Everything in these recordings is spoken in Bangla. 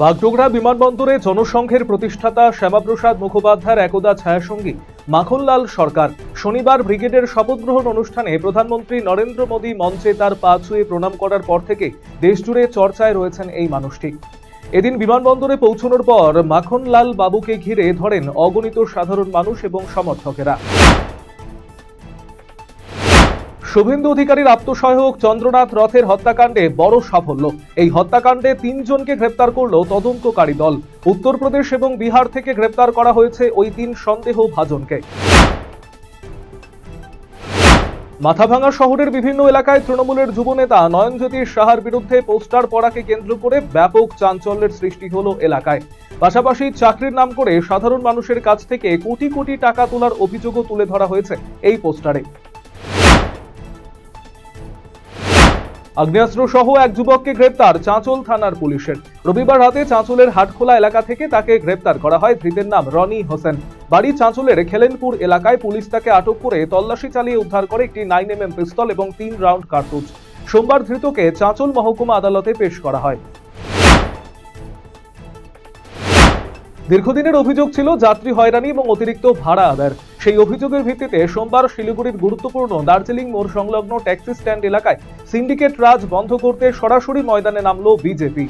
বাগডোগরা বিমানবন্দরে জনসংঘের প্রতিষ্ঠাতা শ্যামাপ্রসাদ মুখোপাধ্যায়ের একদা ছায়াসঙ্গী মাখনলাল সরকার শনিবার ব্রিগেডের শপথ গ্রহণ অনুষ্ঠানে প্রধানমন্ত্রী নরেন্দ্র মোদী মঞ্চে তার পা ছুঁয়ে প্রণাম করার পর থেকে দেশজুড়ে চর্চায় রয়েছেন এই মানুষটি। এদিন বিমানবন্দরে পৌঁছানোর পর মাখনলাল বাবুকে ঘিরে ধরেন অগণিত সাধারণ মানুষ এবং সমর্থকেরা। শুভেন্দু অধিকারীর আত্মসহায়ক চন্দ্রনাথ রথের হত্যাকাণ্ডে বড় সাফল্য। এই হত্যাকাণ্ডে 3 জনকে গ্রেপ্তার করল তদন্তকারী দল। উত্তরপ্রদেশ এবং বিহার থেকে গ্রেপ্তার করা হয়েছে ওই 3 সন্দেহভাজনকে। মাথাভাঙা শহরের বিভিন্ন এলাকায় তৃণমূলের যুবনেতা নয়নজ্যোতি সাহার বিরুদ্ধে পোস্টার পড়াকে কেন্দ্র করে ব্যাপক চাঞ্চল্যের সৃষ্টি হলো এলাকায়। পাশাপাশি চাকরির নাম করে সাধারণ মানুষের কাছ থেকে কোটি কোটি টাকা তোলার অভিযোগও তুলে ধরা হয়েছে এই পোস্টারে। আগ্নেয়াস্ত্র সহ এক যুবককে গ্রেপ্তার চাঁচল থানার পুলিশের। রবিবার রাতে চাঁচলের হাটখোলা এলাকা থেকে তাকে গ্রেপ্তার করা হয়। ধৃতের নাম রনি হোসেন, বাড়ি চাঁচলের খেলেনপুর এলাকায়। পুলিশ তাকে আটক করে তল্লাশি চালিয়ে উদ্ধার করে একটি 9mm পিস্তল এবং 3 রাউন্ড কার্তুজ। সোমবার ধৃতকে চাঁচল মহকুমা আদালতে পেশ করা হয়। দীর্ঘদিনের অভিযোগ ছিল যাত্রী হয়রানি এবং অতিরিক্ত ভাড়া আদায়ের। সেই অভিযোগের ভিত্তিতে সোমবার শিলিগুড়ির গুরুত্বপূর্ণ দার্জিলিং মোড় সংলগ্ন ট্যাক্সি স্ট্যান্ড এলাকায় সিন্ডিকেট রাজ বন্ধ করতে সরাসরি ময়দানে নামল বিজেপি।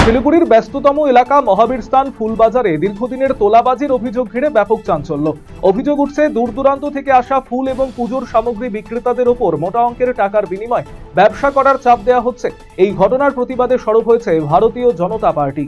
শিলিগুড়ির ব্যস্ততম এলাকা মহাবীর স্থান ফুলবাজারে দীর্ঘদিনের তোলাবাজির অভিযোগ ঘিরে ব্যাপক চাঞ্চল্য। অভিযোগ উঠছে দূর দূরান্ত থেকে আসা ফুল এবং পুজোর সামগ্রী বিক্রেতাদের ওপর মোটা অঙ্কের টাকার বিনিময়ে ব্যবসা করার চাপ দেওয়া হচ্ছে। এই ঘটনার প্রতিবাদে সরব হয়েছে ভারতীয় জনতা পার্টি।